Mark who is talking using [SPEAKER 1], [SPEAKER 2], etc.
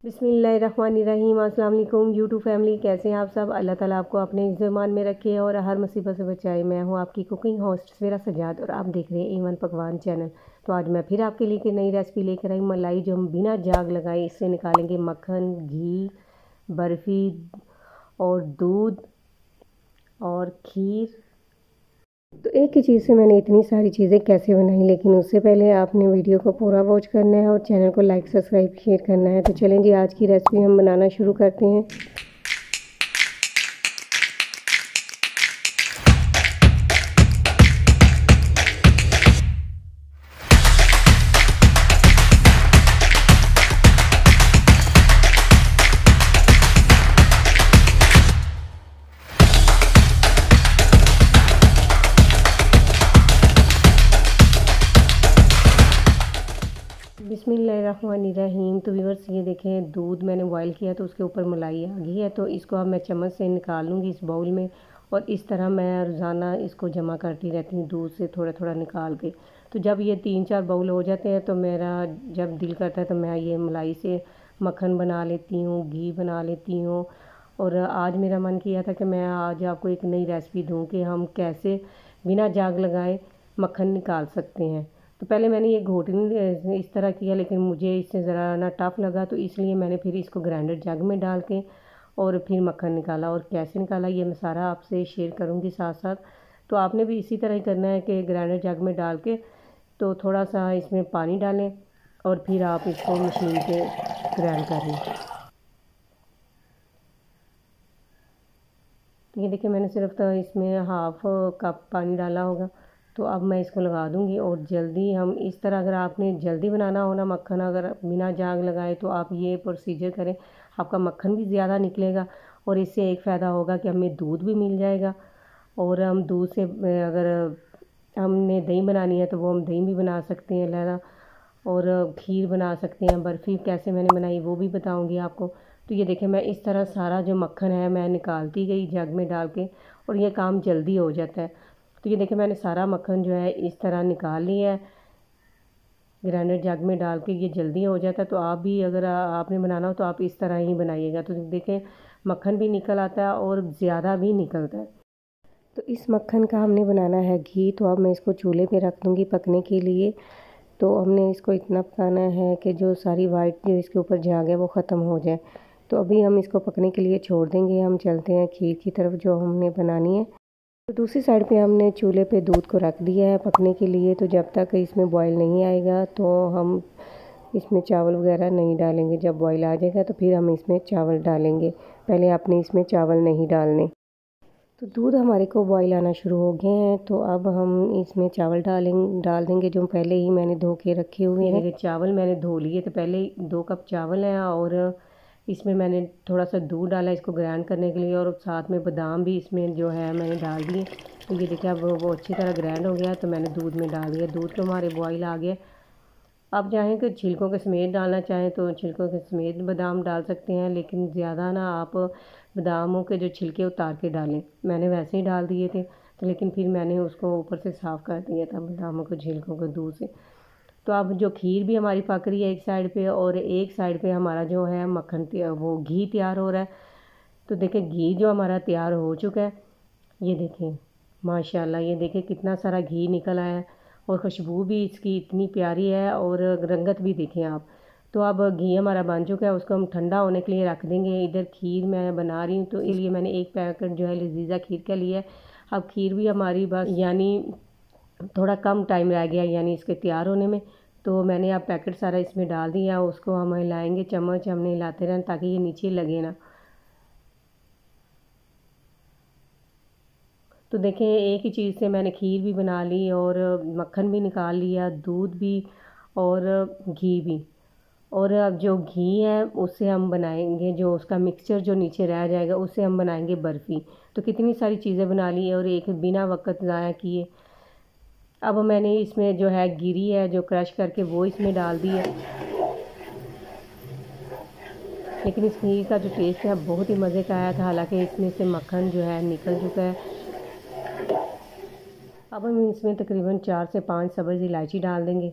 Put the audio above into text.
[SPEAKER 1] बिस्मिल्लाहिर्रहमानिर्रहीम। अस्सलाम वालेकुम यूट्यूब फैमिली, कैसे हैं आप सब। अल्लाह ताला आपको अपने ज़मान में रखे और हर मुसीबत से बचाए। मैं हूं आपकी कुकिंग होस्ट सवेरा सजाद और आप देख रहे हैं ईमान पकवान चैनल। तो आज मैं फिर आपके लिए नई रेसिपी लेकर आई, मलाई जो हम बिना जाग लगाए इससे निकालेंगे मक्खन, घी, बर्फ़ी और दूध और खीर। तो एक ही चीज़ से मैंने इतनी सारी चीज़ें कैसे बनाई, लेकिन उससे पहले आपने वीडियो को पूरा वॉच करना है और चैनल को लाइक सब्सक्राइब शेयर करना है। तो चलें जी, आज की रेसिपी हम बनाना शुरू करते हैं। बिस्मिल्लाहिर्रहमानिर्रहीम। तो व्यूअर्स ये देखें, दूध मैंने बॉईल किया तो उसके ऊपर मलाई आ गई है। तो इसको अब मैं चम्मच से निकाल लूँगी इस बाउल में, और इस तरह मैं रोज़ाना इसको जमा करती रहती हूँ दूध से थोड़ा थोड़ा निकाल के। तो जब ये 3-4 बाउल हो जाते हैं तो मेरा जब दिल करता है तो मैं ये मलाई से मक्खन बना लेती हूँ, घी बना लेती हूँ। और आज मेरा मन किया था कि मैं आज आपको एक नई रेसिपी दूँ कि हम कैसे बिना जाग लगाए मक्खन निकाल सकते हैं। तो पहले मैंने ये घोटनी इस तरह किया, लेकिन मुझे इससे ज़रा ना टफ लगा, तो इसलिए मैंने फिर इसको ग्राइंडर जग में डाल के और फिर मक्खन निकाला। और कैसे निकाला ये मैं सारा आपसे शेयर करूँगी साथ साथ। तो आपने भी इसी तरह ही करना है कि ग्राइंडर जग में डाल के तो थोड़ा सा इसमें पानी डालें और फिर आप इसको मशीन पे ग्राइंड कर लें। तो ये देखिए, मैंने सिर्फ तो इसमें हाफ़ कप पानी डाला होगा। तो अब मैं इसको लगा दूंगी और जल्दी हम इस तरह, अगर आपने जल्दी बनाना हो ना मक्खन, अगर बिना जाग लगाए, तो आप ये प्रोसीजर करें। आपका मक्खन भी ज़्यादा निकलेगा और इससे एक फ़ायदा होगा कि हमें दूध भी मिल जाएगा। और हम दूध से अगर हमने दही बनानी है तो वो हम दही भी बना सकते हैं लहरा, और खीर बना सकते हैं। बर्फ़ी कैसे मैंने बनाई वो भी बताऊंगी आपको। तो ये देखें, मैं इस तरह सारा जो मक्खन है मैं निकालती गई जग में डाल के, और ये काम जल्दी हो जाता है। तो ये देखें, मैंने सारा मक्खन जो है इस तरह निकाल लिया है ग्राइंडर जग में डाल के, ये जल्दी हो जाता है। तो आप भी अगर आपने बनाना हो तो आप इस तरह ही बनाइएगा। तो देखें, मक्खन भी निकल आता है और ज़्यादा भी निकलता है। तो इस मक्खन का हमने बनाना है घी। तो अब मैं इसको चूल्हे पे रख दूँगी पकने के लिए। तो हमने इसको इतना पकाना है कि जो सारी वाइट जो इसके ऊपर झाग है वो ख़त्म हो जाए। तो अभी हम इसको पकने के लिए छोड़ देंगे। हम चलते हैं खीर की तरफ जो हमने बनानी है। तो दूसरी साइड पे हमने चूल्हे पे दूध को रख दिया है पकने के लिए। तो जब तक इसमें बॉयल नहीं आएगा तो हम इसमें चावल वगैरह नहीं डालेंगे। जब बॉयल आ जाएगा तो फिर हम इसमें चावल डालेंगे। पहले आपने इसमें चावल नहीं डालने। तो दूध हमारे को बॉईल आना शुरू हो गए हैं। तो अब हम इसमें चावल डाल देंगे जो पहले ही मैंने धो के रखे हुए हैं। चावल मैंने धो लिए, तो पहले 2 कप चावल हैं और इसमें मैंने थोड़ा सा दूध डाला इसको ग्राइंड करने के लिए, और साथ में बादाम भी इसमें जो है मैंने डाल दिए। तो ये देखिए, अब वो अच्छी तरह ग्राइंड हो गया तो मैंने दूध में डाल दिया। दूध तो हमारे बॉईल आ गया। आप चाहें कि छिलकों के समेत डालना चाहें तो छिलकों के समेत बादाम डाल सकते हैं, लेकिन ज़्यादा ना आप बादामों के जो छिलके उतार के डालें। मैंने वैसे ही डाल दिए थे, तो लेकिन फिर मैंने उसको ऊपर से साफ़ कर दिया था बादामों के छिलकों को दूध से। तो अब जो खीर भी हमारी पक रही है एक साइड पे, और एक साइड पे हमारा जो है मक्खन वो घी तैयार हो रहा है। तो देखें, घी जो हमारा तैयार हो चुका है, ये देखें माशाल्लाह, ये देखें कितना सारा घी निकल आया है और खुशबू भी इसकी इतनी प्यारी है, और रंगत भी देखें आप। तो अब घी हमारा बन चुका है, उसको हम ठंडा होने के लिए रख देंगे। इधर खीर मैं बना रही हूँ तो इसलिए मैंने एक पैकेट जो है लजीजा खीर का लिया है। अब खीर भी हमारी बस यानी थोड़ा कम टाइम रह गया यानी इसके तैयार होने में। तो मैंने अब पैकेट सारा इसमें डाल दिया। उसको हम हिलाएंगे, चम्मच हमने हिलाते रहना ताकि ये नीचे लगे ना। तो देखें, एक ही चीज़ से मैंने खीर भी बना ली और मक्खन भी निकाल लिया, दूध भी और घी भी। और अब जो घी है उससे हम बनाएंगे, जो उसका मिक्सचर जो नीचे रह जाएगा उससे हम बनाएंगे बर्फ़ी। तो कितनी सारी चीज़ें बना ली और एक बिना वक्त ज़ाया किए। अब मैंने इसमें जो है गिरी है जो क्रश करके वो इसमें डाल दी है। लेकिन इस खीर का जो टेस्ट है बहुत ही मज़े का आया था, हालांकि इसमें से मक्खन जो है निकल चुका है। अब हम इसमें तकरीबन 4 से 5 सब्ज़ इलायची डाल देंगे।